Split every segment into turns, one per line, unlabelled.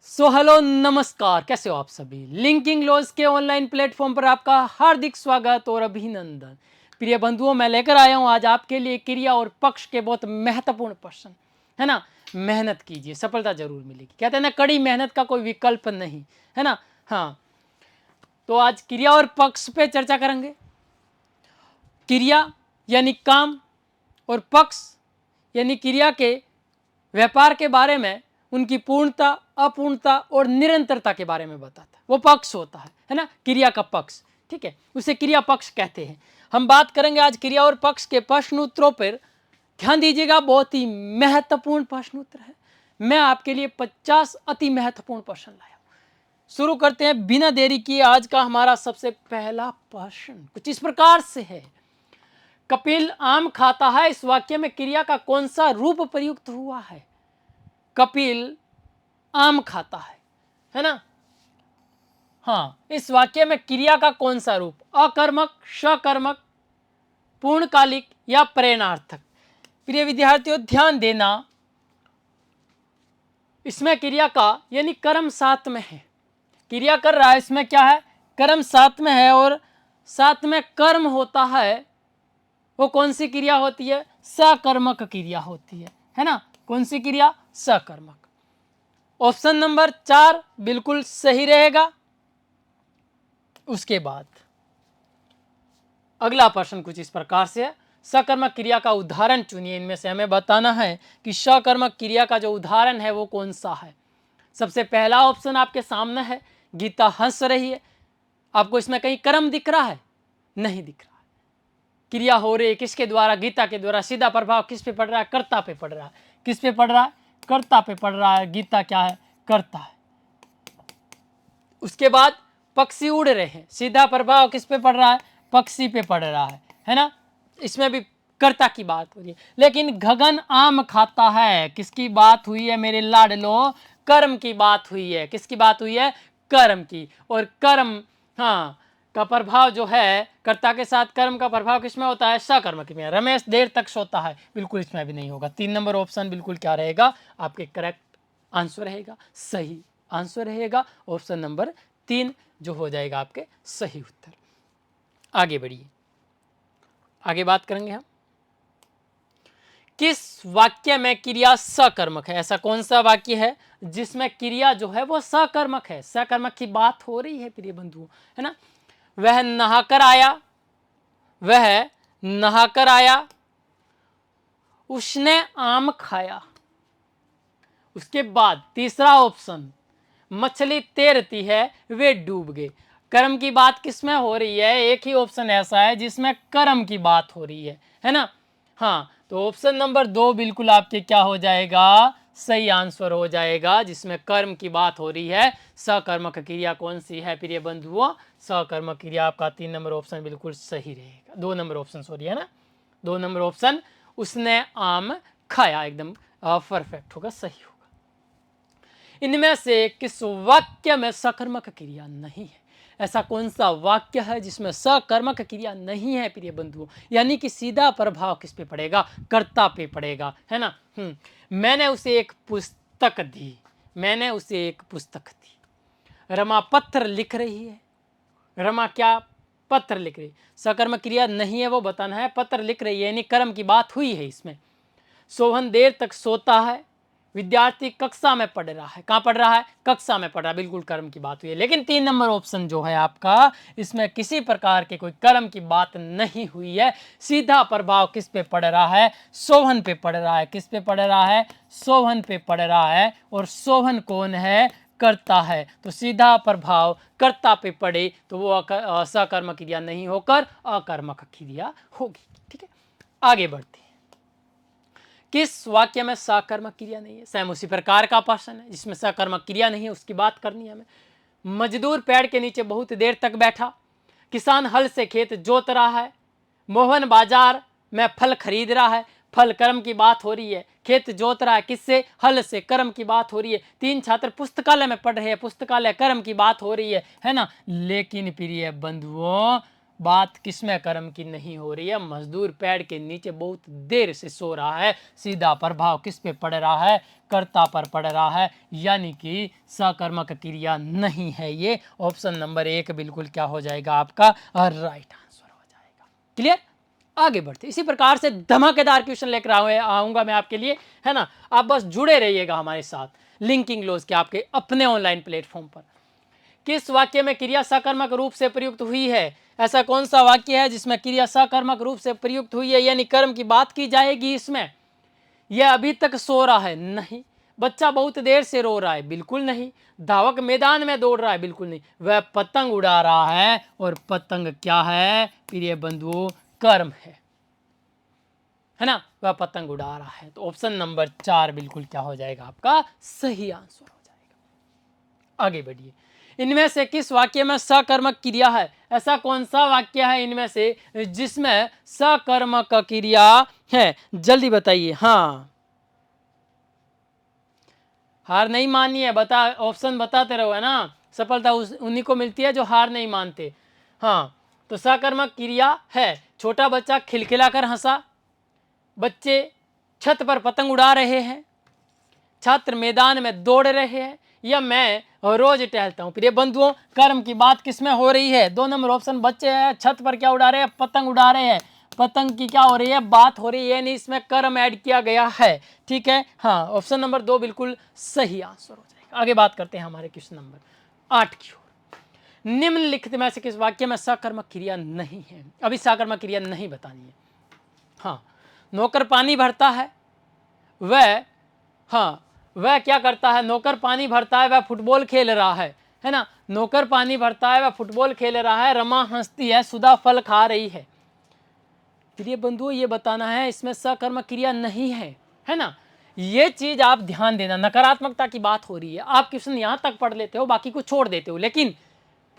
Hello नमस्कार, कैसे हो आप सभी। लिंकिंग लॉज के ऑनलाइन प्लेटफॉर्म पर आपका हार्दिक स्वागत और अभिनंदन। प्रिय बंधुओं, मैं लेकर आया हूं आज आपके लिए क्रिया और पक्ष के बहुत महत्वपूर्ण प्रश्न, है ना। मेहनत कीजिए, सफलता जरूर मिलेगी। कहते हैं ना, कड़ी मेहनत का कोई विकल्प नहीं, है ना। हाँ, तो आज क्रिया और पक्ष पे चर्चा करेंगे। क्रिया यानी काम और पक्ष यानी क्रिया के व्यापार के बारे में, उनकी पूर्णता, अपूर्णता और निरंतरता के बारे में बताता है। वो पक्ष होता है ना, क्रिया का पक्ष। ठीक है, उसे क्रिया पक्ष कहते हैं। हम बात करेंगे आज क्रिया और पक्ष के प्रश्न उत्तरों पर। ध्यान दीजिएगा, बहुत ही महत्वपूर्ण प्रश्न उत्तर है। मैं आपके लिए 50 अति महत्वपूर्ण प्रश्न लाया हूं। शुरू करते हैं बिना देरी किए। आज का हमारा सबसे पहला प्रश्न कुछ इस प्रकार से है। कपिल आम खाता है, इस वाक्य में क्रिया का कौन सा रूप प्रयुक्त हुआ है। कपिल आम खाता है ना। हाँ, इस वाक्य में क्रिया का कौन सा रूप, अकर्मक, सकर्मक, पूर्णकालिक या प्रेरणार्थक। प्रिय विद्यार्थियों, ध्यान देना, इसमें क्रिया का यानी कर्म साथ में है। क्रिया कर रहा है, इसमें क्या है, कर्म साथ में है और साथ में कर्म होता है। वो कौन सी क्रिया होती है, सकर्मक क्रिया होती है ना। कौन सी क्रिया, सकर्मक। ऑप्शन नंबर 4 बिल्कुल सही रहेगा। उसके बाद अगला प्रश्न कुछ इस प्रकार से है। सकर्मक क्रिया का उदाहरण चुनिए। इनमें से हमें बताना है कि सकर्मक क्रिया का जो उदाहरण है वो कौन सा है। सबसे पहला ऑप्शन आपके सामने है, गीता हंस रही है। आपको इसमें कहीं कर्म दिख रहा है, नहीं दिख रहा है। क्रिया हो रही है किसके द्वारा, गीता के द्वारा। सीधा प्रभाव किस पे पड़ रहा है, कर्ता पे पड़ रहा है। किस पे पड़ रहा है, कर्ता पे पड़ रहा है। गीता क्या है, कर्ता है। उसके बाद पक्षी उड़ रहे हैं, सीधा प्रभाव किस पे पड़ रहा है, पक्षी पे पड़ रहा है ना। इसमें भी कर्ता की बात हो रही है। लेकिन गगन आम खाता है, किसकी बात हुई है मेरे लाडलो, कर्म की बात हुई है। किसकी बात हुई है, कर्म की। और कर्म, हाँ, का प्रभाव जो है, कर्ता के साथ कर्म का प्रभाव किसमें होता है, सकर्मक में। रमेश देर तक सोता है, बिल्कुल इसमें भी नहीं होगा। 3 नंबर ऑप्शन बिल्कुल क्या रहेगा, आपके करेक्ट आंसर रहेगा, सही आंसर रहेगा। ऑप्शन नंबर 3 जो हो जाएगा आपके सही उत्तर। आगे बढ़िए, आगे बात करेंगे हम। किस वाक्य में क्रिया सकर्मक है। ऐसा कौन सा वाक्य है जिसमें क्रिया जो है वो सकर्मक है, सकर्मक की बात हो रही है प्रिय बंधुओं, है ना। वह नहाकर आया, वह नहाकर आया, उसने आम खाया। उसके बाद तीसरा ऑप्शन, मछली तैरती है, वे डूब गए। कर्म की बात किसमें हो रही है, एक ही ऑप्शन ऐसा है जिसमें कर्म की बात हो रही है ना। हाँ, तो ऑप्शन नंबर 2 बिल्कुल आपके क्या हो जाएगा, सही आंसर हो जाएगा, जिसमें कर्म की बात हो रही है। सकर्मक क्रिया कौन सी है प्रिय बंधुओं, सकर्मक क्रिया आपका 3 नंबर ऑप्शन बिल्कुल सही रहेगा। 2 नंबर ऑप्शन सॉरी, है ना, 2 नंबर ऑप्शन, उसने आम खाया, एकदम परफेक्ट होगा, सही होगा। इनमें से किस वाक्य में सकर्मक क्रिया नहीं है। ऐसा कौन सा वाक्य है जिसमें सकर्मक क्रिया नहीं है प्रिय बंधुओं, यानी कि सीधा प्रभाव किस पे पड़ेगा, कर्ता पे पड़ेगा, है ना। मैंने उसे एक पुस्तक दी, मैंने उसे एक पुस्तक दी। रमा पत्र लिख रही है, रमा क्या, पत्र लिख रही है। सकर्मक क्रिया नहीं है वो बताना है, पत्र लिख रही है यानी कर्म की बात हुई है इसमें। सोहन देर तक सोता है, विद्यार्थी कक्षा में पढ़ रहा है। कहाँ पढ़ रहा है, कक्षा में पढ़ रहा है, बिल्कुल कर्म की बात हुई है। लेकिन 3 नंबर ऑप्शन जो है आपका, इसमें किसी प्रकार के कोई कर्म की बात नहीं हुई है। सीधा प्रभाव किस पे पड़ रहा है, सोहन पे पड़ रहा है। किस पे पड़ रहा है, सोहन पे पड़ रहा है। और सोहन कौन है, कर्ता है। तो सीधा प्रभाव कर्ता पे पड़े तो वो सकर्मक क्रिया नहीं होकर अकर्मक क्रिया होगी। ठीक है, आगे बढ़ते हैं। किस वाक्य में सकर्मक क्रिया नहीं है। सेम उसी प्रकार का प्रश्न है जिसमें सकर्मक क्रिया नहीं है, उसकी बात करनी है हमें। मजदूर पेड़ के नीचे बहुत देर तक बैठा, किसान हल से खेत जोत रहा है, मोहन बाजार में फल खरीद रहा है। फल कर्म की बात हो रही है, खेत जोत रहा है किससे, हल से, कर्म की बात हो रही है। 3 छात्र पुस्तकालय में पढ़ रहे हैं, पुस्तकालय कर्म की बात हो रही है ना। लेकिन प्रिय बंधुओं, बात किसमें कर्म की नहीं हो रही है? मजदूर पेड़ के नीचे बहुत देर से सो रहा है। सीधा प्रभाव किस पे पड़ रहा है? कर्ता पर पड़ रहा है, यानी कि सकर्मक क्रिया नहीं है। ये ऑप्शन नंबर 1 बिल्कुल क्या हो जाएगा आपका? राइट आंसर हो जाएगा। क्लियर? आगे बढ़ते इसी प्रकार से धमाकेदार क्वेश्चन लेकर आऊंगा मैं आपके लिए, है ना। आप बस जुड़े रहिएगा हमारे साथ लिंकिंग लॉज के आपके अपने ऑनलाइन प्लेटफॉर्म पर। किस वाक्य में क्रिया सकर्मक रूप से प्रयुक्त हुई है? ऐसा कौन सा वाक्य है जिसमें क्रिया सकर्मक रूप से प्रयुक्त हुई है, यानी कर्म की बात की जाएगी इसमें? यह अभी तक सो रहा है? नहीं। बच्चा बहुत देर से रो रहा है? बिल्कुल नहीं। धावक मैदान में दौड़ रहा है? बिल्कुल नहीं। वह पतंग उड़ा रहा है, और पतंग क्या है प्रिय बंधुओं? कर्म है ना। वह पतंग उड़ा रहा है। तो ऑप्शन नंबर 4 बिल्कुल क्या हो जाएगा आपका? सही आंसर हो जाएगा। आगे बढ़िए। इनमें से किस वाक्य में सकर्मक क्रिया है? ऐसा कौन सा वाक्य है इनमें से जिसमें सकर्मक क्रिया है? जल्दी बताइए। हाँ, हार नहीं मानी है, बता, ऑप्शन बताते रहो, है ना। सफलता उन्हीं को मिलती है जो हार नहीं मानते। हाँ, तो सकर्मक क्रिया है। छोटा बच्चा खिलखिलाकर हंसा, बच्चे छत पर पतंग उड़ा रहे हैं, छात्र मैदान में दौड़ रहे हैं, या मैं रोज टहलता हूं। प्रिय बंधुओं, कर्म की बात किसमें हो रही है? 2 नंबर ऑप्शन बच्चे हैं, छत पर क्या उड़ा रहे हैं? पतंग उड़ा रहे हैं। पतंग की क्या हो रही है? बात हो रही है, नहीं इसमें कर्म ऐड किया गया है। ठीक है, हाँ, ऑप्शन नंबर 2 बिल्कुल सही आंसर हो जाएगा। आगे बात करते हैं हमारे क्वेश्चन नंबर 8 की ओर। निम्नलिखित में से किस वाक्य में सकर्मक क्रिया नहीं है? अभी सकर्मक क्रिया नहीं बतानी है। हाँ, नौकर पानी भरता है, वह क्या करता है? नौकर पानी भरता है, वह फुटबॉल खेल रहा है ना। नौकर पानी भरता है, वह फुटबॉल खेल रहा है। रमा हंसती है, सुधा फल खा रही है। प्रिय बंधुओं, ये बताना है इसमें सकर्मक क्रिया नहीं है ना। ये चीज आप ध्यान देना, नकारात्मकता की बात हो रही है। आप क्वेश्चन यहां तक पढ़ लेते हो, बाकी को छोड़ देते हो, लेकिन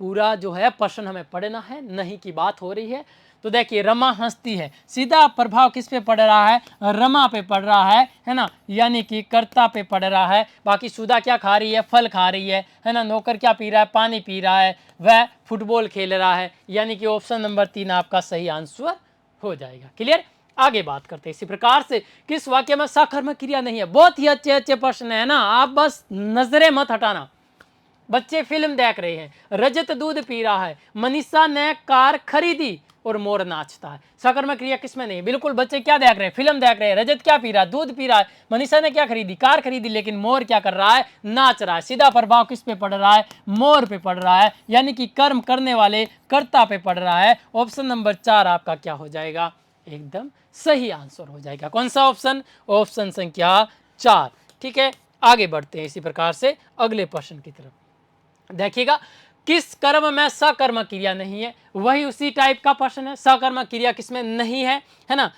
पूरा जो है प्रश्न हमें पढ़ना है, नहीं की बात हो रही है। तो देखिए, रमा हंसती है, सीधा प्रभाव किस पे पड़ रहा है? रमा पे पड़ रहा है ना, यानी कि कर्ता पे पड़ रहा है। बाकी सुधा क्या खा रही है? फल खा रही है ना। नौकर क्या पी रहा है? पानी पी रहा है। वह फुटबॉल खेल रहा है, यानी कि ऑप्शन नंबर 3 आपका सही आंसर हो जाएगा। क्लियर? आगे बात करते हैं इसी प्रकार से किस वाक्य में सकर्मक क्रिया नहीं है? बहुत ही अच्छे अच्छे प्रश्न है ना, आप बस नजरें मत हटाना। बच्चे फिल्म देख रहे हैं, रजत दूध पी रहा है, मनीषा ने कार खरीदी और मोर नाचता है। सकर्मक क्रिया किसमें नहीं? बिल्कुल, बच्चे क्या देख रहे हैं? फिल्म देख रहे हैं। रजत क्या पी रहा है? दूध पी रहा है। मनीषा ने क्या खरीदी? कार खरीदी। लेकिन मोर क्या कर रहा है? नाच रहा है। सीधा प्रभाव किस पे पड़ रहा है? मोर पे पड़ रहा है, यानी कि कर्म करने वाले कर्ता पे पड़ रहा है। ऑप्शन नंबर 4 आपका क्या हो जाएगा? एकदम सही आंसर हो जाएगा। कौन सा ऑप्शन? ऑप्शन संख्या 4। ठीक है, आगे बढ़ते हैं इसी प्रकार से अगले प्रश्न की तरफ। देखिएगा, किस कर्म में सकर्मक क्रिया नहीं है? वही उसी टाइप का प्रश्न है। सकर्मक क्रिया किसमें नहीं है ना।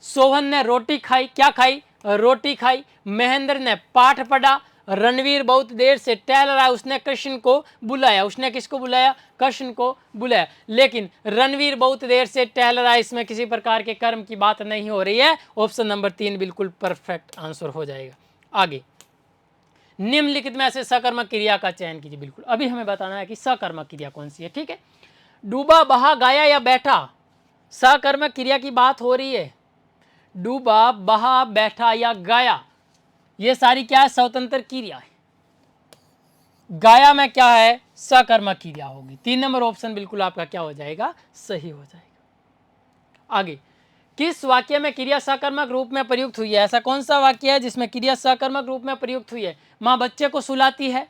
सोहन ने रोटी खाई, क्या खाई? रोटी खाई। महेंद्र ने पाठ पढ़ा। रणवीर बहुत देर से टहल रहा है, उसने कृष्ण को बुलाया। उसने किसको बुलाया? कृष्ण को बुलाया। लेकिन रणवीर बहुत देर से टहल रहा है, इसमें किसी प्रकार के कर्म की बात नहीं हो रही है। ऑप्शन नंबर 3 बिल्कुल परफेक्ट आंसर हो जाएगा। आगे, निम्नलिखित में से सकर्मक क्रिया का चयन कीजिए। बिल्कुल, अभी हमें बताना है कि सकर्मक क्रिया कौन सी है। ठीक है, डूबा, बहा, गाया या बैठा, सकर्मक क्रिया की बात हो रही है। डूबा, बहा, बैठा या गाया, ये सारी क्या है? स्वतंत्र क्रिया है। गाया में क्या है? सकर्मक क्रिया होगी। 3 नंबर ऑप्शन बिल्कुल आपका क्या हो जाएगा? सही हो जाएगा। आगे, किस वाक्य में क्रिया सकर्मक रूप में प्रयुक्त हुई है? ऐसा कौन सा वाक्य है जिसमें क्रिया सकर्मक रूप में प्रयुक्त हुई है? माँ बच्चे को सुलाती है,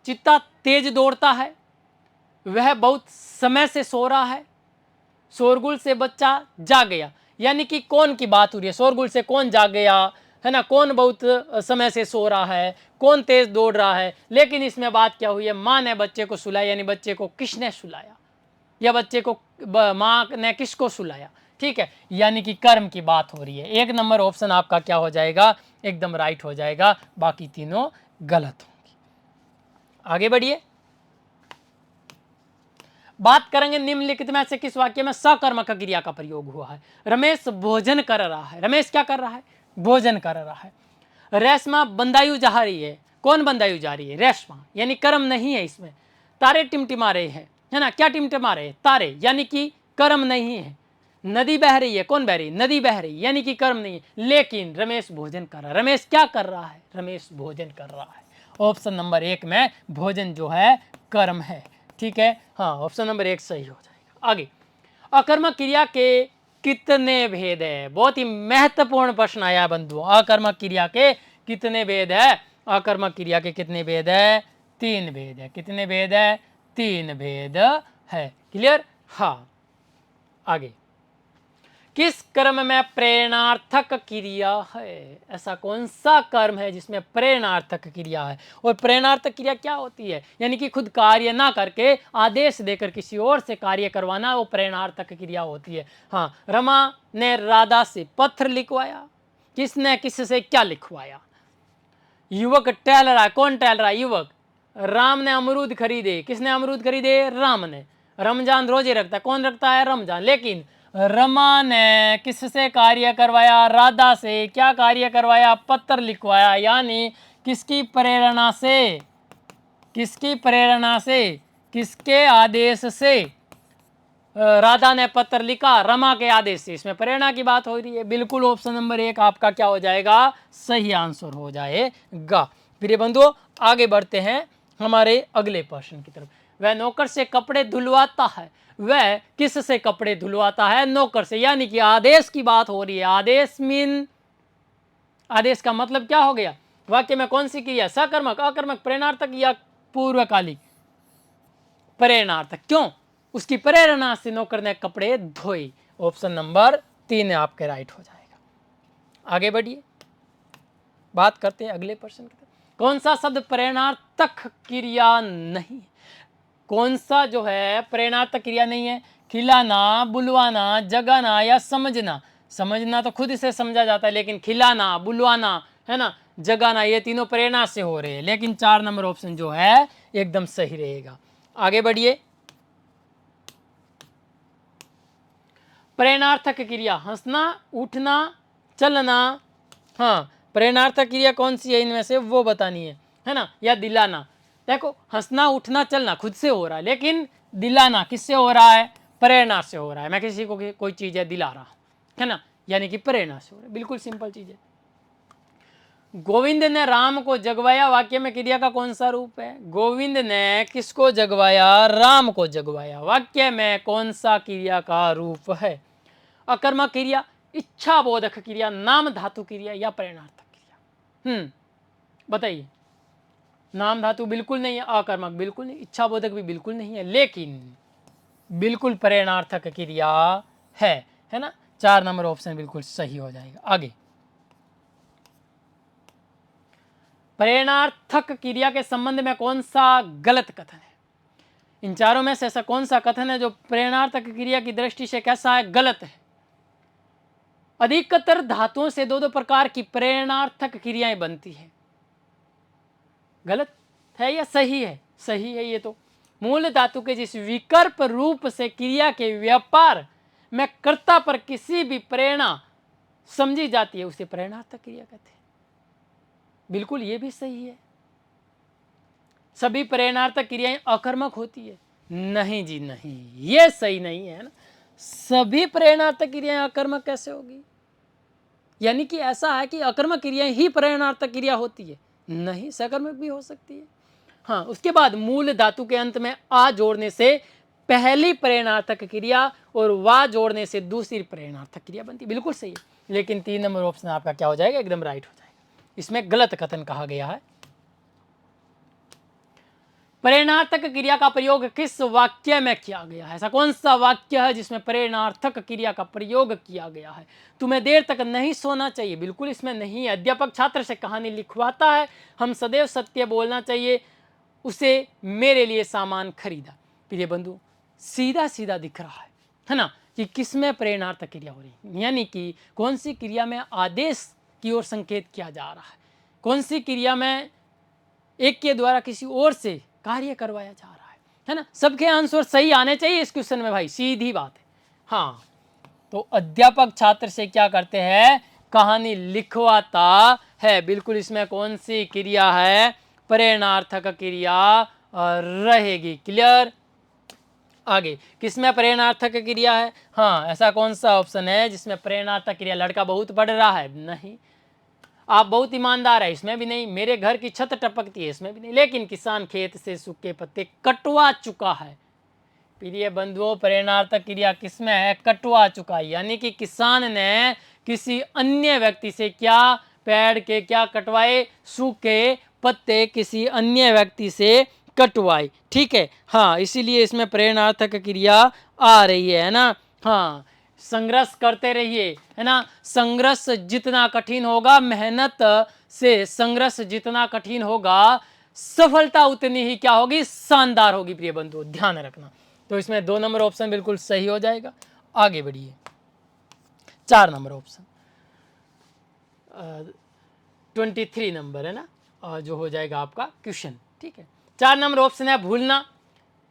चित्ता तेज दौड़ता है, वह बहुत समय से सो रहा है, शोरगुल से बच्चा जाग गया। यानी कि कौन की बात हो रही है? शोरगुल से कौन जाग गया, है ना। कौन बहुत समय से सो रहा है, कौन तेज दौड़ रहा है। लेकिन इसमें बात क्या हुई है? माँ ने बच्चे को सुलाया, यानी बच्चे को किसने सुलाया, या बच्चे को माँ ने किसको सुलाया? ठीक है, यानी कि कर्म की बात हो रही है। 1 नंबर ऑप्शन आपका क्या हो जाएगा? एकदम राइट हो जाएगा, बाकी तीनों गलत होंगी। आगे बढ़िए, बात करेंगे निम्नलिखित में से किस वाक्य में सकर्मक क्रिया का प्रयोग हुआ है? रमेश भोजन कर रहा है। रमेश क्या कर रहा है? भोजन कर रहा है। रेशमा बंदायु जा रही है। कौन बंदायु जा रही है? रेशमा, यानी कर्म नहीं है इसमें। तारे टिमटिमा रहे हैं, है ना। क्या टिमटिमा रहे? तारे, यानी कि कर्म नहीं है। नदी बह रही है, कौन बह रही है? नदी बह रही है, यानी कि कर्म नहीं है। लेकिन रमेश भोजन कर रहा है। रमेश क्या कर रहा है? रमेश भोजन कर रहा है। ऑप्शन नंबर 1 में भोजन जो है कर्म है। ठीक है, हाँ, ऑप्शन नंबर 1 सही हो जाएगा। आगे, अकर्मक क्रिया के कितने भेद है? बहुत ही महत्वपूर्ण प्रश्न आया बंधुओं। अकर्मक क्रिया के कितने भेद है? अकर्मक क्रिया के कितने भेद है? 3 भेद है। कितने भेद है? 3 भेद है। क्लियर? हाँ, आगे, किस कर्म में प्रेरणार्थक क्रिया है? ऐसा कौन सा कर्म है जिसमें प्रेरणार्थक क्रिया है? और प्रेरणार्थक क्रिया क्या होती है? यानी कि खुद कार्य ना करके आदेश देकर किसी और से कार्य करवाना, वो प्रेरणार्थक क्रिया होती है। हाँ, रमा ने राधा से पत्र लिखवाया। किसने किससे क्या लिखवाया? युवक टहल रहा है। कौन टहल रहा है? युवक। राम ने अमरूद खरीदे। किसने अमरूद खरीदे? राम ने। रमजान रोजे रखता है। कौन रखता है? रमजान। लेकिन रमा ने किससे कार्य करवाया? राधा से। क्या कार्य करवाया? पत्र लिखवाया। यानी किसकी प्रेरणा से? किसकी प्रेरणा से? किसके आदेश से राधा ने पत्र लिखा? रमा के आदेश से। इसमें प्रेरणा की बात हो रही है। बिल्कुल ऑप्शन नंबर 1 आपका क्या हो जाएगा? सही आंसर हो जाएगा। प्रिय बंधुओं, आगे बढ़ते हैं हमारे अगले प्रश्न की तरफ। वह नौकर से कपड़े धुलवाता है। वह किस से कपड़े धुलवाता है? नौकर से। यानी कि आदेश की बात हो रही है। आदेश मीन, आदेश का मतलब क्या हो गया? वाक्य में कौन सी क्रिया? सकर्मक, अकर्मक, प्रेरणार्थक या पूर्वकालिक? प्रेरणार्थक। क्यों? उसकी प्रेरणा से नौकर ने कपड़े धोए। ऑप्शन नंबर 3 आपके राइट हो जाएगा। आगे बढ़िए, बात करते हैं अगले प्रश्न की। कौन सा शब्द प्रेरणार्थक क्रिया नहीं है? कौन सा जो है प्रेरणार्थक क्रिया नहीं है? खिलाना, बुलवाना, जगाना या समझना? समझना तो खुद से समझा जाता है, लेकिन खिलाना, बुलवाना, है ना, जगाना, ये तीनों प्रेरणा से हो रहे हैं। लेकिन 4 नंबर ऑप्शन जो है एकदम सही रहेगा। आगे बढ़िए, प्रेरणार्थक क्रिया हंसना, उठना, चलना। हाँ, प्रेरणार्थक क्रिया कौन सी है इनमें से? वो बतानी है ना, या दिलाना। देखो, हंसना, उठना, चलना खुद से हो रहा है, लेकिन दिलाना किससे हो रहा है? प्रेरणा से हो रहा है। मैं किसी को कोई चीज़ है दिला रहा हूँ, है ना, यानी कि प्रेरणा से हो रहा है। बिल्कुल सिंपल चीज़ है। गोविंद ने राम को जगवाया, वाक्य में क्रिया का कौन सा रूप है? गोविंद ने किसको जगवाया? राम को जगवाया। वाक्य में कौन सा क्रिया का रूप है? अकर्मक क्रिया, इच्छा बोधक क्रिया, नाम धातु क्रिया या प्रेरणार्थक क्रिया? बताइए। नाम धातु बिल्कुल नहीं है, अकर्मक बिल्कुल नहीं, इच्छा बोधक भी बिल्कुल नहीं है, लेकिन बिल्कुल प्रेरणार्थक क्रिया है ना। 4 नंबर ऑप्शन बिल्कुल सही हो जाएगा। आगे, प्रेरणार्थक क्रिया के संबंध में कौन सा गलत कथन है? इन चारों में से ऐसा कौन सा कथन है जो प्रेरणार्थक क्रिया की दृष्टि से कैसा है? गलत है। अधिकतर धातुओं से दो प्रकार की प्रेरणार्थक क्रियाएं बनती है। गलत है या सही है? सही है। ये तो मूल धातु के जिस विकल्प रूप से क्रिया के व्यापार में कर्ता पर किसी भी प्रेरणा समझी जाती है उसे प्रेरणार्थक क्रिया कहते हैं। बिल्कुल ये भी सही है। सभी प्रेरणार्थक क्रियाएं अकर्मक होती है? नहीं जी नहीं, ये सही नहीं है ना। सभी प्रेरणार्थक क्रियाएं अकर्मक कैसे होगी? यानी कि ऐसा है कि अकर्मक क्रियाएं ही प्रेरणार्थक क्रिया होती है? नहीं, सकर्मक भी हो सकती है। हाँ, उसके बाद मूल धातु के अंत में आ जोड़ने से पहली प्रेरणार्थक क्रिया और वा जोड़ने से दूसरी प्रेरणार्थक क्रिया बनती है। बिल्कुल सही है। लेकिन 3 नंबर ऑप्शन आपका क्या हो जाएगा? एकदम राइट हो जाएगा। इसमें गलत कथन कहा गया है। प्रेरणार्थक क्रिया का प्रयोग किस वाक्य में किया गया है? ऐसा कौन सा वाक्य है जिसमें प्रेरणार्थक क्रिया का प्रयोग किया गया है? तुम्हें देर तक नहीं सोना चाहिए? बिल्कुल इसमें नहीं है। अध्यापक छात्र से कहानी लिखवाता है। हम सदैव सत्य बोलना चाहिए। उसे मेरे लिए सामान खरीदा। प्रिय बंधु, सीधा सीधा दिख रहा है ना, कि किसमें प्रेरणार्थक क्रिया हो रही है, यानी कि कौन सी क्रिया में आदेश की ओर संकेत किया जा रहा है, कौन सी क्रिया में एक के द्वारा किसी और से कार्य करवाया जा रहा है ना। सबके आंसर सही आने चाहिए इस क्वेश्चन में भाई, सीधी बात है। हाँ, तो अध्यापक छात्र से क्या करते हैं? कहानी लिखवाता है। बिल्कुल इसमें कौन सी क्रिया है? प्रेरणार्थक क्रिया रहेगी। क्लियर? आगे किसमें प्रेरणार्थक क्रिया है? हाँ, ऐसा कौन सा ऑप्शन है जिसमें प्रेरणार्थक क्रिया? लड़का बहुत पढ़ रहा है, नहीं। आप बहुत ईमानदार है, इसमें भी नहीं। मेरे घर की छत टपकती है, इसमें भी नहीं। लेकिन किसान खेत से सूखे पत्ते कटवा चुका है। प्रिय बंधुओं, प्रेरणार्थक क्रिया किसमें है? कटवा चुका है, यानी कि किसान ने किसी अन्य व्यक्ति से क्या, पेड़ के क्या कटवाए? सूखे पत्ते किसी अन्य व्यक्ति से कटवाए। ठीक है, हाँ, इसीलिए इसमें प्रेरणार्थक क्रिया आ रही है ना। हाँ, संघर्ष करते रहिए, है ना। संघर्ष जितना कठिन होगा, मेहनत से संघर्ष जितना कठिन होगा, सफलता उतनी ही क्या होगी? शानदार होगी। प्रिय बंधुओं, ध्यान रखना। तो इसमें 2 नंबर ऑप्शन बिल्कुल सही हो जाएगा। आगे बढ़िए, 4 नंबर ऑप्शन 23 नंबर है ना, जो हो जाएगा आपका क्वेश्चन। ठीक है, 4 नंबर ऑप्शन है भूलना,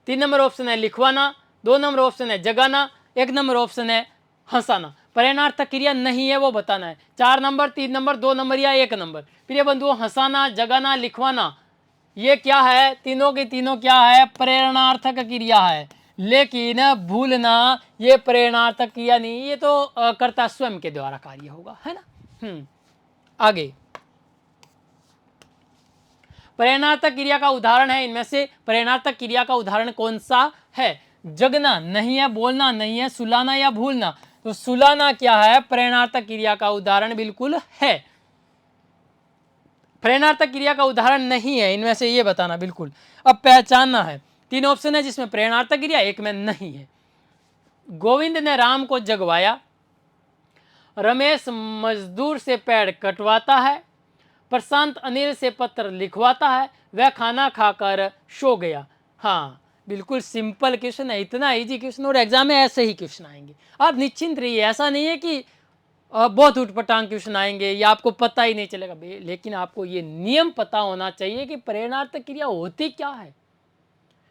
3 नंबर ऑप्शन है लिखवाना, 2 नंबर ऑप्शन है जगाना, 1 नंबर ऑप्शन है हंसाना। प्रेरणार्थक क्रिया नहीं है वो बताना है। 4 नंबर, 3 नंबर, 2 नंबर या 1 नंबर। प्रिय बंधुओं, हंसाना, जगाना, लिखवाना, ये क्या है? तीनों की तीनों क्या है? प्रेरणार्थक क्रिया है। लेकिन भूलना ये प्रेरणार्थक क्रिया नहीं, ये तो कर्ता स्वयं के द्वारा कार्य होगा, है ना। आगे, प्रेरणार्थक क्रिया का उदाहरण है इनमें से प्रेरणार्थक क्रिया का उदाहरण कौन सा है? जगना नहीं है, बोलना नहीं है, सुलाना या भूलना। तो सुलाना क्या है? प्रेरणार्थक क्रिया का उदाहरण बिल्कुल है। प्रेरणार्थक क्रिया का उदाहरण नहीं है इनमें से, ये बताना बिल्कुल। अब पहचानना है। 3 ऑप्शन है जिसमें प्रेरणार्थक क्रिया, एक में नहीं है। गोविंद ने राम को जगवाया, रमेश मजदूर से पेड़ कटवाता है, प्रशांत अनिल से पत्र लिखवाता है, वह खाना खाकर सो गया। हाँ, बिल्कुल सिंपल क्वेश्चन है, इतना इजी क्वेश्चन, और एग्जाम में ऐसे ही क्वेश्चन आएंगे। आप निश्चिंत रहिए, ऐसा नहीं है कि बहुत उठपटांग क्वेश्चन आएंगे या आपको पता ही नहीं चलेगा। लेकिन आपको ये नियम पता होना चाहिए कि प्रेरणार्थक क्रिया होती क्या है।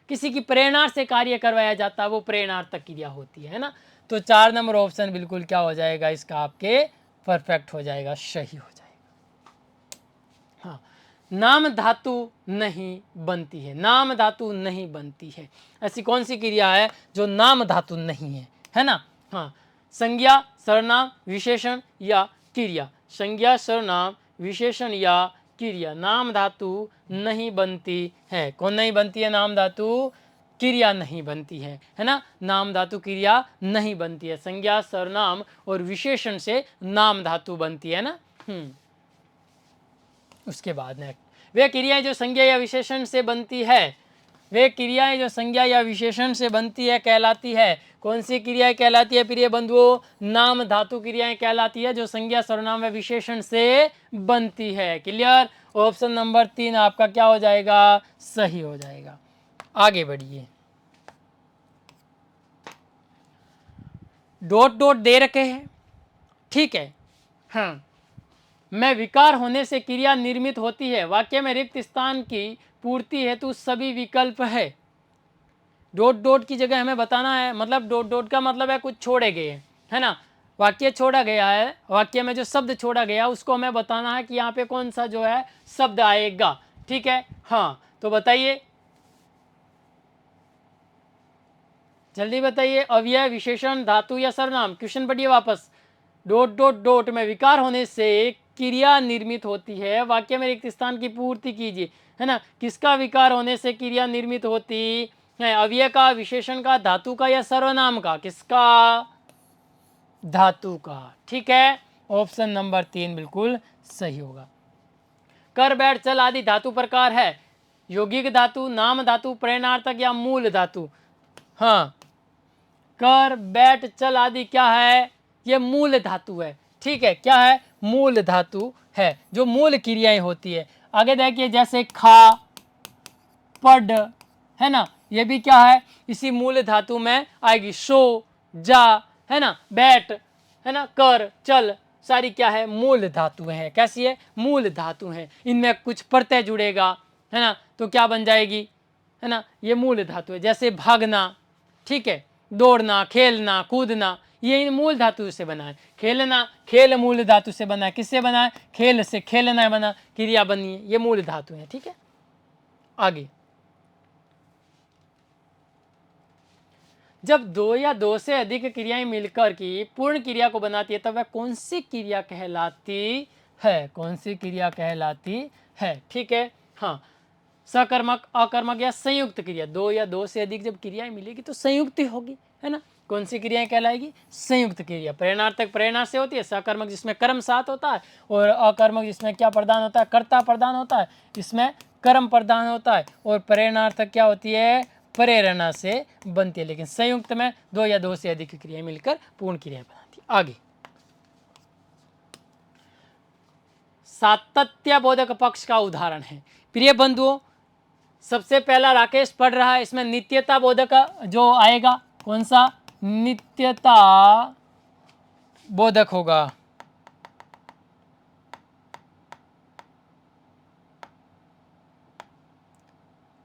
किसी की प्रेरणा से कार्य करवाया जाता है, वो प्रेरणार्थक क्रिया होती है ना। तो 4 नंबर ऑप्शन बिल्कुल क्या हो जाएगा इसका? आपके परफेक्ट हो जाएगा, सही हो जाएगा। हाँ, नाम धातु नहीं बनती है, नाम धातु नहीं बनती है। ऐसी कौन सी क्रिया है जो नाम धातु नहीं है ना? हाँ, संज्ञा, सर्वनाम, विशेषण या क्रिया। संज्ञा, सर्वनाम, विशेषण या क्रिया, नाम धातु नहीं बनती है। कौन नहीं बनती है? नाम धातु क्रिया नहीं बनती है ना। नाम धातु क्रिया नहीं बनती है। संज्ञा, सर्वनाम और विशेषण से नाम धातु बनती है ना। उसके बाद नेक्स्ट, वे क्रियाएं जो संज्ञा या विशेषण से बनती है, वे क्रियाएं जो संज्ञा या विशेषण से बनती है कहलाती है। कौन सी क्रियाएं कहलाती है प्रिय बंधुओं? नाम धातु क्रियाएं कहलाती है जो संज्ञा, सर्वनाम व विशेषण से बनती है। क्लियर? ऑप्शन नंबर 3 आपका क्या हो जाएगा? सही हो जाएगा। आगे बढ़िए, डॉट डॉट दे रखे हैं, ठीक है। हाँ, में विकार होने से क्रिया निर्मित होती है, वाक्य में रिक्त स्थान की पूर्ति हेतु सभी विकल्प है। डॉट डॉट की जगह हमें बताना है, मतलब डॉट डॉट का मतलब है कुछ छोड़े गए है ना। वाक्य छोड़ा गया है, वाक्य में जो शब्द छोड़ा गया उसको हमें बताना है कि यहाँ पे कौन सा जो है शब्द आएगा। ठीक है, हाँ, तो बताइए, जल्दी बताइए। अव्यय, विशेषण, धातु या सर्वनाम? क्वेश्चन पढ़िए वापस। डॉट डॉट डॉट में विकार होने से क्रिया निर्मित होती है, वाक्य में रिक्त स्थान की पूर्ति कीजिए, है ना। किसका विकार होने से क्रिया निर्मित होती है? अव्यय का, विशेषण का, धातु का या सर्वनाम का? किसका? धातु का। ठीक है, ऑप्शन नंबर 3 बिल्कुल सही होगा। कर, बैठ, चल आदि धातु प्रकार है। यौगिक धातु, नाम धातु, प्रेरणार्थक या मूल धातु? हाँ, कर, बैठ, चल आदि क्या है? ये मूल धातु है। ठीक है, क्या है? मूल धातु है, जो मूल क्रियाएं होती है। आगे देखिए, जैसे खा, पढ़, है ना, ये भी क्या है? इसी मूल धातु में आएगी। सो, जा, है ना, बैठ, है ना, कर, चल, सारी क्या है? मूल धातु हैं। कैसी है? मूल धातु हैं। इनमें कुछ प्रत्यय जुड़ेगा, है ना, तो क्या बन जाएगी? है ना, ये मूल धातु है। जैसे भागना, ठीक है, दौड़ना, खेलना, कूदना, ये इन मूल धातु से बना है। खेलना, खेल मूल धातु से बना है। किससे बना है? खेल से, खेलना बना, क्रिया बनी है, ये मूल धातु है। ठीक है, आगे जब दो या दो से अधिक क्रियाएं मिलकर की पूर्ण क्रिया को बनाती है तब वह कौन सी क्रिया कहलाती है? कौन सी क्रिया कहलाती है? ठीक है, हाँ, सकर्मक, अकर्मक या संयुक्त क्रिया। दो या दो से अधिक जब क्रियाएं मिलेगी तो संयुक्त ही होगी, है ना। कौन सी क्रियाएं कहलाएगी? संयुक्त क्रिया। प्रेरणार्थक प्रेरणा से होती है, सकर्मक जिसमें कर्म साथ होता है, और अकर्मक जिसमें क्या प्रदान होता है? कर्ता प्रदान होता है, इसमें कर्म प्रदान होता है। और प्रेरणार्थक क्या होती है? प्रेरणा से बनती है। लेकिन संयुक्त में दो या दो से अधिक क्रियाएं मिलकर पूर्ण क्रियाएं बनाती है। आगे, सातत्य बोधक पक्ष का उदाहरण है। प्रिय बंधुओं, सबसे पहला राकेश पढ़ रहा है, इसमें नित्यता बोधक जो आएगा, कौन सा? नित्यता बोधक होगा।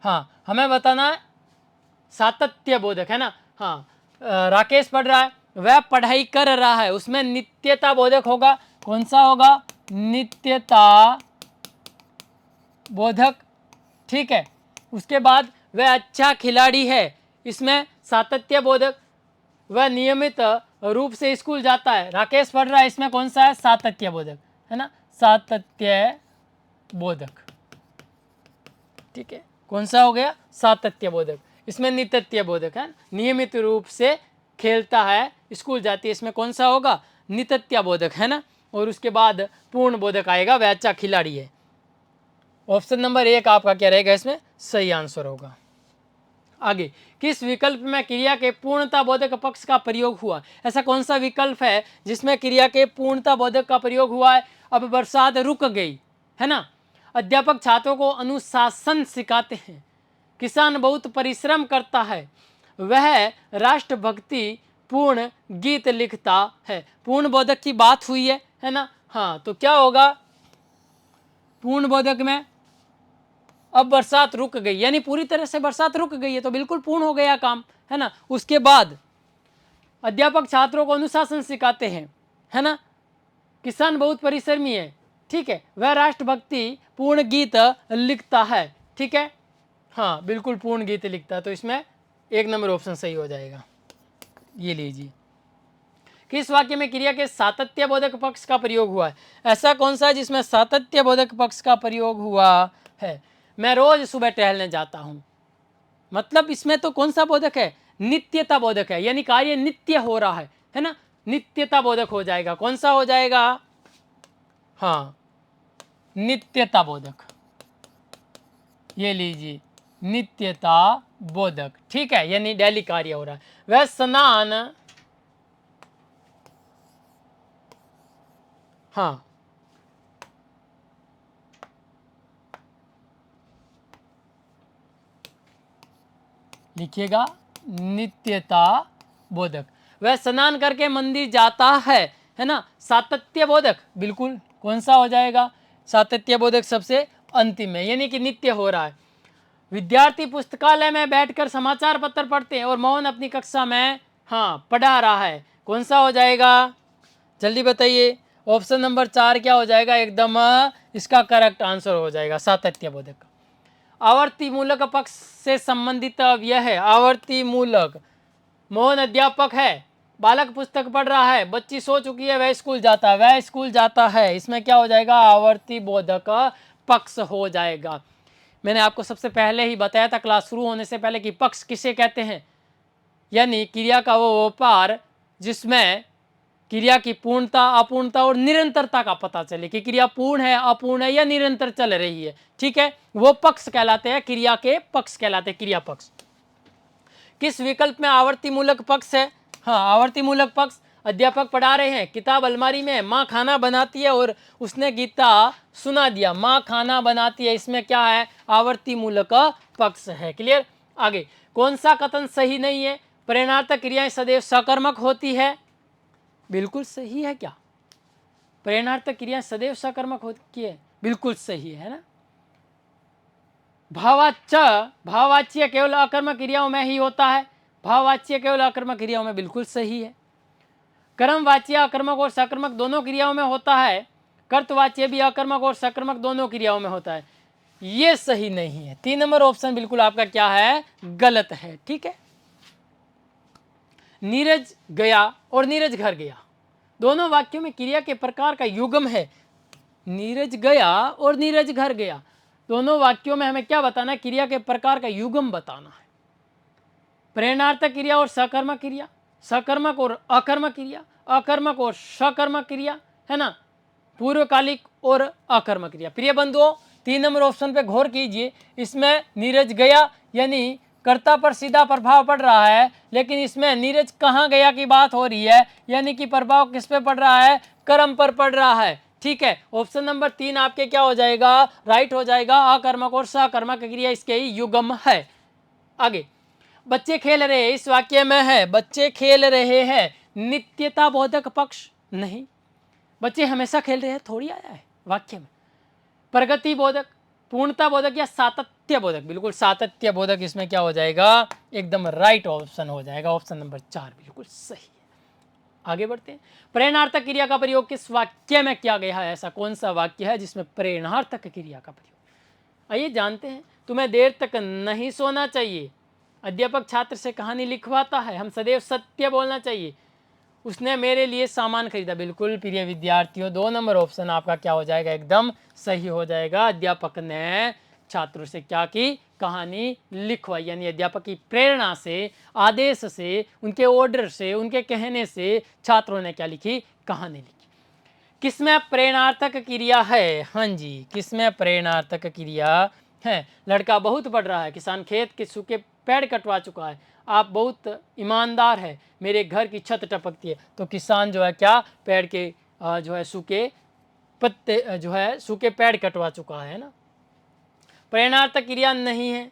हाँ, हमें बताना है सातत्य बोधक, है ना। हाँ, राकेश पढ़ रहा है, वह पढ़ाई कर रहा है, उसमें नित्यता बोधक होगा। कौन सा होगा? नित्यता बोधक। ठीक है, उसके बाद वह अच्छा खिलाड़ी है, इसमें सातत्य बोधक। वह नियमित रूप से स्कूल जाता है, राकेश पढ़ रहा है, इसमें कौन सा है? सातत्य बोधक, है ना, सातत्य बोधक। ठीक है, कौन सा हो गया? सातत्य बोधक। इसमें नित्यत्य बोधक है, नियमित रूप से खेलता है, स्कूल जाती है, इसमें कौन सा होगा? नित्यत्य बोधक, है ना। और उसके बाद पूर्ण बोधक आएगा, वह अच्छा खिलाड़ी है। ऑप्शन नंबर 1 आपका क्या रहेगा? इसमें सही आंसर होगा। आगे, किस विकल्प में क्रिया के पूर्णता बोधक पक्ष का प्रयोग हुआ? ऐसा कौन सा विकल्प है जिसमें क्रिया के पूर्णता बोधक का प्रयोग हुआ है? अब बरसात रुक गई, है ना। अध्यापक छात्रों को अनुशासन सिखाते हैं, किसान बहुत परिश्रम करता है, वह राष्ट्रभक्ति पूर्ण गीत लिखता है। पूर्ण बोधक की बात हुई है ना। हाँ, तो क्या होगा पूर्ण बोधक में? अब बरसात रुक गई, यानी पूरी तरह से बरसात रुक गई है, तो बिल्कुल पूर्ण हो गया काम, है ना। उसके बाद अध्यापक छात्रों को अनुशासन सिखाते हैं, है ना। किसान बहुत परिश्रमी है, ठीक है, वह राष्ट्रभक्ति पूर्ण गीत लिखता है। ठीक है, हाँ, बिल्कुल पूर्ण गीत लिखता है, तो इसमें 1 नंबर ऑप्शन सही हो जाएगा। ये लीजिए, किस वाक्य में क्रिया के सातत्य बोधक पक्ष का प्रयोग हुआ है? ऐसा कौन सा है जिसमें सातत्य बोधक पक्ष का प्रयोग हुआ है? मैं रोज सुबह टहलने जाता हूं, मतलब इसमें तो कौन सा बोधक है? नित्यता बोधक है, यानी कार्य नित्य हो रहा है ना। नित्यता बोधक हो जाएगा। कौन सा हो जाएगा? हाँ, नित्यता बोधक। ये लीजिए, नित्यता बोधक। ठीक है, यानी डेली कार्य हो रहा है। वह स्नान, हाँ, लिखिएगा नित्यता बोधक। वह स्नान करके मंदिर जाता है ना। सातत्य बोधक, बिल्कुल कौन सा हो जाएगा? सातत्य बोधक सबसे अंतिम है, यानी कि नित्य हो रहा है। विद्यार्थी पुस्तकालय में बैठकर समाचार पत्र पढ़ते हैं और मोहन अपनी कक्षा में, हाँ, पढ़ा रहा है। कौन सा हो जाएगा? जल्दी बताइए। ऑप्शन नंबर 4 क्या हो जाएगा? एकदम इसका करेक्ट आंसर हो जाएगा सातत्य बोधक। आवर्ती मूलक पक्ष से संबंधित अब यह है। आवर्ती मूलक, मोहन अध्यापक है, बालक पुस्तक पढ़ रहा है, बच्ची सो चुकी है, वह स्कूल जाता है, वह स्कूल जाता है, इसमें क्या हो जाएगा? आवर्ती बोधक पक्ष हो जाएगा। मैंने आपको सबसे पहले ही बताया था क्लास शुरू होने से पहले कि पक्ष किसे कहते हैं, यानी क्रिया का वो व्यापार जिसमें क्रिया की पूर्णता, अपूर्णता और निरंतरता का पता चले कि क्रिया पूर्ण है, अपूर्ण है या निरंतर चल रही है। ठीक है, वो पक्ष कहलाते हैं, क्रिया के पक्ष कहलाते हैं, क्रिया पक्ष। किस विकल्प में आवर्ती मूलक पक्ष है? हाँ, आवर्ती मूलक पक्ष। अध्यापक पढ़ा रहे हैं, किताब अलमारी में, माँ खाना बनाती है और उसने गीता सुना दिया। माँ खाना बनाती है, इसमें क्या है? आवर्ती मूलक पक्ष है। क्लियर? आगे, कौन सा कथन सही नहीं है? प्रेरणार्थक क्रियाएं सदैव सकर्मक होती है। बिल्कुल सही है क्या? प्रेरणार्थक क्रिया सदैव सकर्मक होती है, बिल्कुल सही है ना। भाववाच्य केवल अकर्मक क्रियाओं में ही होता है। भाववाच्य केवल अकर्मक क्रियाओं में, बिल्कुल सही है। कर्मवाच्य अकर्मक और सकर्मक दोनों क्रियाओं में होता है। कर्तवाच्य भी अकर्मक और सकर्मक दोनों क्रियाओं में होता है। ये सही नहीं है। 3 नंबर ऑप्शन बिल्कुल आपका क्या है? गलत है। ठीक है, नीरज गया और नीरज घर गया, दोनों वाक्यों में क्रिया के प्रकार का युग्म है। नीरज गया और नीरज घर गया, दोनों वाक्यों में हमें क्या बताना है? क्रिया के प्रकार का युग्म बताना है। प्रेरणार्थक क्रिया और सकर्मक क्रिया, सकर्मक और अकर्मक क्रिया, अकर्मक और सकर्मक क्रिया, है ना, पूर्वकालिक और अकर्मक क्रिया। प्रिय बंधुओं, 3 नंबर ऑप्शन पे गौर कीजिए। इसमें नीरज गया यानी कर्ता पर सीधा प्रभाव पड़ रहा है, लेकिन इसमें नीरज कहाँ गया की बात हो रही है, यानी कि प्रभाव किस पे पड़ रहा है? कर्म पर पड़ रहा है। ठीक है, ऑप्शन नंबर 3 आपके क्या हो जाएगा? राइट हो जाएगा। अकर्मक और सकर्मक क्रिया इसके ही युग्म है। आगे, बच्चे खेल रहे हैं, इस वाक्य में है बच्चे खेल रहे हैं, नित्यता बोधक पक्ष नहीं, बच्चे हमेशा खेल रहे हैं थोड़ी आया है वाक्य में। प्रगति बोधक, पूर्णता बोधक या सातत्य बोधक, बिल्कुल सातत्य बोधक इसमें क्या हो जाएगा? एकदम राइट ऑप्शन हो जाएगा। ऑप्शन नंबर 4 बिल्कुल सही है। आगे बढ़ते हैं। प्रेरणार्थक क्रिया का प्रयोग किस वाक्य में किया गया है? ऐसा कौन सा वाक्य है जिसमें प्रेरणार्थक क्रिया का प्रयोग? आइए जानते हैं। तुम्हें देर तक नहीं सोना चाहिए, अध्यापक छात्र से कहानी लिखवाता है, हम सदैव सत्य बोलना चाहिए, उसने मेरे लिए सामान खरीदा। बिल्कुल प्रिय विद्यार्थियों, 2 नंबर ऑप्शन आपका क्या हो जाएगा? एकदम सही हो जाएगा। अध्यापक ने छात्रों से क्या की? कहानी लिखवाई, यानी अध्यापक की प्रेरणा से, आदेश से, उनके ऑर्डर से, उनके कहने से छात्रों ने क्या लिखी? कहानी लिखी। किसमें प्रेरणार्थक क्रिया है? हाँ जी, किसमें प्रेरणार्थक क्रिया है? लड़का बहुत पढ़ रहा है, किसान खेत के सूखे पेड़ कटवा चुका है, आप बहुत ईमानदार है, मेरे घर की छत टपकती है। तो किसान जो है क्या? पेड़ के जो है सूखे पत्ते जो है सूखे पेड़ कटवा चुका है ना। प्रेरणार्थक क्रिया नहीं है,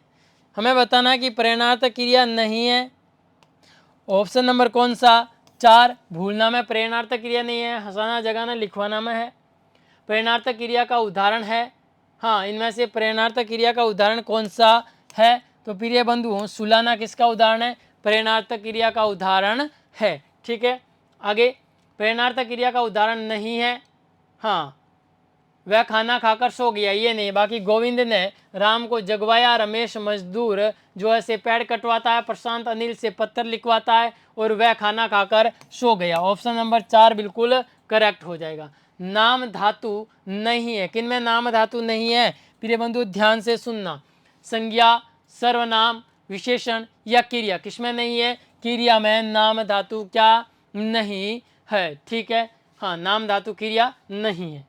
हमें बताना है कि प्रेरणार्थक क्रिया नहीं है। ऑप्शन नंबर कौन सा? 4, भूलना में प्रेरणार्थक क्रिया नहीं है, हंसाना जगाना लिखवाना में है। प्रेरणार्थक क्रिया का उदाहरण है, हाँ, इनमें से प्रेरणार्थक क्रिया का उदाहरण कौन सा है? तो प्रिय बंधु, सुलाना किसका उदाहरण है? प्रेरणार्थक क्रिया का उदाहरण है। ठीक है, आगे, प्रेरणार्थक क्रिया का उदाहरण नहीं है, हाँ, वह खाना खाकर सो गया, ये नहीं। बाकी गोविंद ने राम को जगवाया, रमेश मजदूर जो है से पेड़ कटवाता है, प्रशांत अनिल से पत्थर लिखवाता है, और वह खाना खाकर सो गया। ऑप्शन नंबर 4 बिल्कुल करेक्ट हो जाएगा। नाम धातु नहीं है, किन में नाम धातु नहीं है? प्रिय बंधु ध्यान से सुनना, संज्ञा, सर्वनाम, विशेषण या क्रिया, किसमें नहीं है? क्रिया में नाम धातु क्या नहीं है। ठीक है, हाँ, नाम धातु क्रिया नहीं है।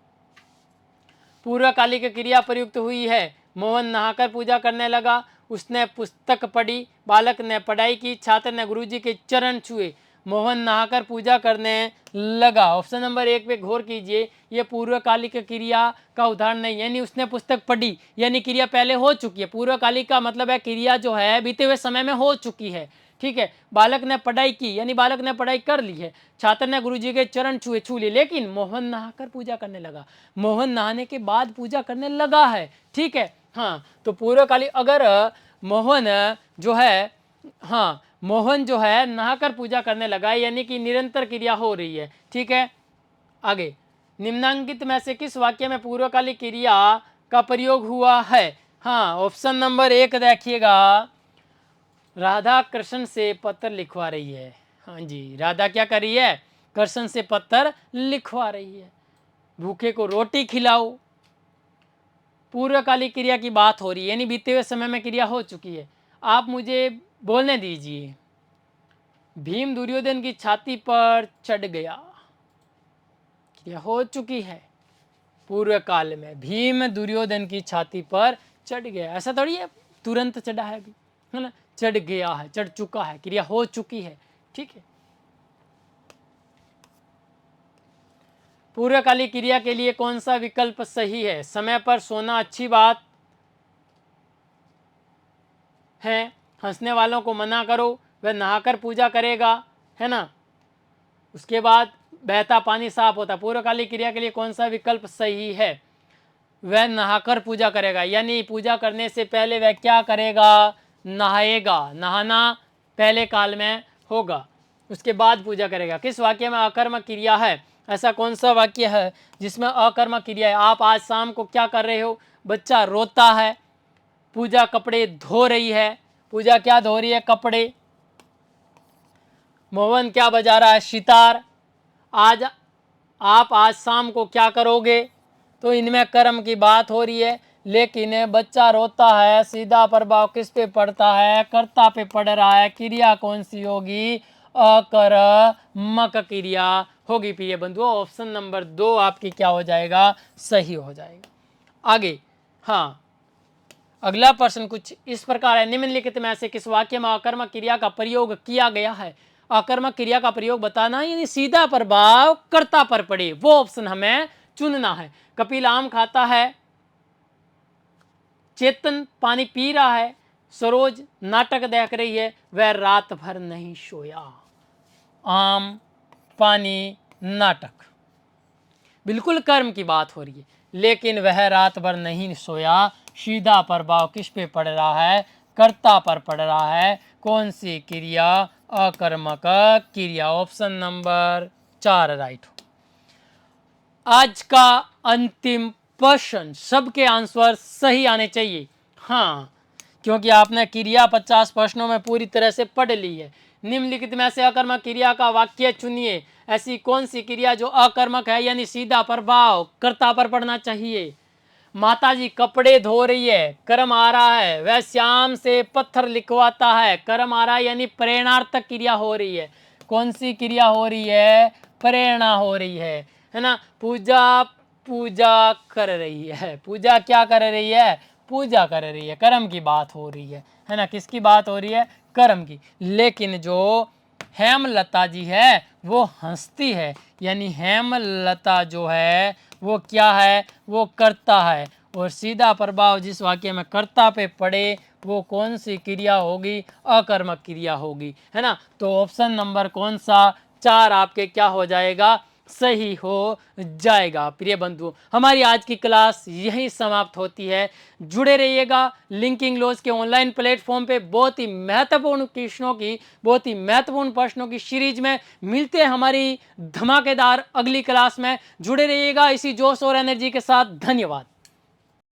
पूर्वकालिक क्रिया प्रयुक्त हुई है, मोहन नहाकर पूजा करने लगा, उसने पुस्तक पढ़ी, बालक ने पढ़ाई की, छात्र ने गुरुजी के चरण छुए, मोहन नहाकर पूजा करने लगा। ऑप्शन नंबर 1 पे गौर कीजिए, ये पूर्वकालिक क्रिया का उदाहरण नहीं, यानी उसने पुस्तक पढ़ी यानी क्रिया पहले हो चुकी है। पूर्वकालिक का मतलब है क्रिया जो है बीते हुए समय में हो चुकी है। ठीक है, बालक ने पढ़ाई की यानी बालक ने पढ़ाई कर ली है, छात्र ने गुरुजी के चरण छू लिए, लेकिन मोहन नहाकर पूजा करने लगा, मोहन नहाने के बाद पूजा करने लगा है। ठीक है, हाँ, तो पूर्वकालिक अगर मोहन जो है, हाँ, मोहन जो है नहाकर पूजा करने लगा यानी कि निरंतर क्रिया हो रही है। ठीक है, आगे, निम्नांकित में से किस वाक्य में पूर्वकालिक क्रिया का प्रयोग हुआ है? हाँ, ऑप्शन नंबर 1 देखिएगा, राधा कृष्ण से पत्र लिखवा रही है। हाँ जी, राधा क्या कर रही है? कृष्ण से पत्र लिखवा रही है। भूखे को रोटी खिलाओ, पूर्वकालिक क्रिया की बात हो रही है यानी बीते हुए समय में क्रिया हो चुकी है। आप मुझे बोलने दीजिए। भीम दुर्योधन की छाती पर चढ़ गया, क्रिया हो चुकी है पूर्व काल में, भीम दुर्योधन की छाती पर चढ़ गया, ऐसा थोड़ी है तुरंत चढ़ा है अभी, है ना, चढ़ गया है, चढ़ चुका है, क्रिया हो चुकी है। ठीक है, पूर्वकालिक क्रिया के लिए कौन सा विकल्प सही है? समय पर सोना अच्छी बात है, हंसने वालों को मना करो, वह नहाकर पूजा करेगा, है ना, उसके बाद बहता पानी साफ होता। पूर्वकालिक क्रिया के लिए कौन सा विकल्प सही है? वह नहाकर पूजा करेगा, यानी पूजा करने से पहले वह क्या करेगा? नहाएगा, नहाना पहले काल में होगा, उसके बाद पूजा करेगा। किस वाक्य में अकर्मक क्रिया है? ऐसा कौन सा वाक्य है जिसमें अकर्मक क्रिया है? आप आज शाम को क्या कर रहे हो? बच्चा रोता है, पूजा कपड़े धो रही है, पूजा क्या धो रही है? कपड़े। मोहन क्या बजा रहा है? सितार। आप आज शाम को क्या करोगे? तो इनमें कर्म की बात हो रही है, लेकिन बच्चा रोता है, सीधा प्रभाव किस पे पड़ता है? कर्ता पे पड़ रहा है। क्रिया कौन सी होगी? अकर्मक क्रिया होगी प्रिय बंधुओं। ऑप्शन नंबर 2 आपकी क्या हो जाएगा? सही हो जाएगा। आगे, हाँ, अगला प्रश्न कुछ इस प्रकार है, निम्नलिखित में से किस वाक्य में अकर्मक क्रिया का प्रयोग किया गया है? अकर्मक क्रिया का प्रयोग बताना, यानी सीधा प्रभाव कर्ता पर पड़े, वो ऑप्शन हमें चुनना है। कपिल आम खाता है, चेतन पानी पी रहा है, सरोज नाटक देख रही है, वह रात भर नहीं सोया। आम, पानी, नाटक, बिल्कुल कर्म की बात हो रही है, लेकिन वह रात भर नहीं सोया। सीधा प्रभाव किस पे पड़ रहा है? कर्ता पर पड़ रहा है। कौन सी क्रिया? अकर्मक क्रिया। ऑप्शन नंबर 4 राइट हो। आज का अंतिम प्रश्न, सबके आंसर सही आने चाहिए। हाँ, क्योंकि आपने क्रिया 50 प्रश्नों में पूरी तरह से पढ़ ली है। निम्नलिखित में से अकर्मक क्रिया का वाक्य चुनिए। ऐसी कौन सी क्रिया जो अकर्मक है, यानी सीधा प्रभाव कर्ता पर पड़ना चाहिए? माता जी कपड़े धो रही है, कर्म आ रहा है। वह श्याम से पत्थर लिखवाता है, कर्म आ रहा है, यानी प्रेरणार्थक क्रिया हो रही है। कौन सी क्रिया हो रही है? प्रेरणा हो रही है ना। पूजा पूजा कर रही है, पूजा क्या कर रही है? पूजा कर रही है, कर्म की बात हो रही है ना। किसकी बात हो रही है? कर्म की। लेकिन जो हेमलता जी है वो हंसती है, यानी हेमलता जो है वो क्या है? वो कर्ता है। और सीधा प्रभाव जिस वाक्य में कर्ता पे पड़े वो कौन सी क्रिया होगी? अकर्मक क्रिया होगी, है ना। तो ऑप्शन नंबर कौन सा? 4 आपके क्या हो जाएगा? सही हो जाएगा। प्रिय बंधु, हमारी आज की क्लास यहीं समाप्त होती है। जुड़े रहिएगा लिंकिंग लॉज के ऑनलाइन प्लेटफॉर्म पे। बहुत ही महत्वपूर्ण प्रश्नों की, बहुत ही महत्वपूर्ण प्रश्नों की सीरीज में मिलते हैं हमारी धमाकेदार अगली क्लास में। जुड़े रहिएगा इसी जोश और एनर्जी के साथ। धन्यवाद।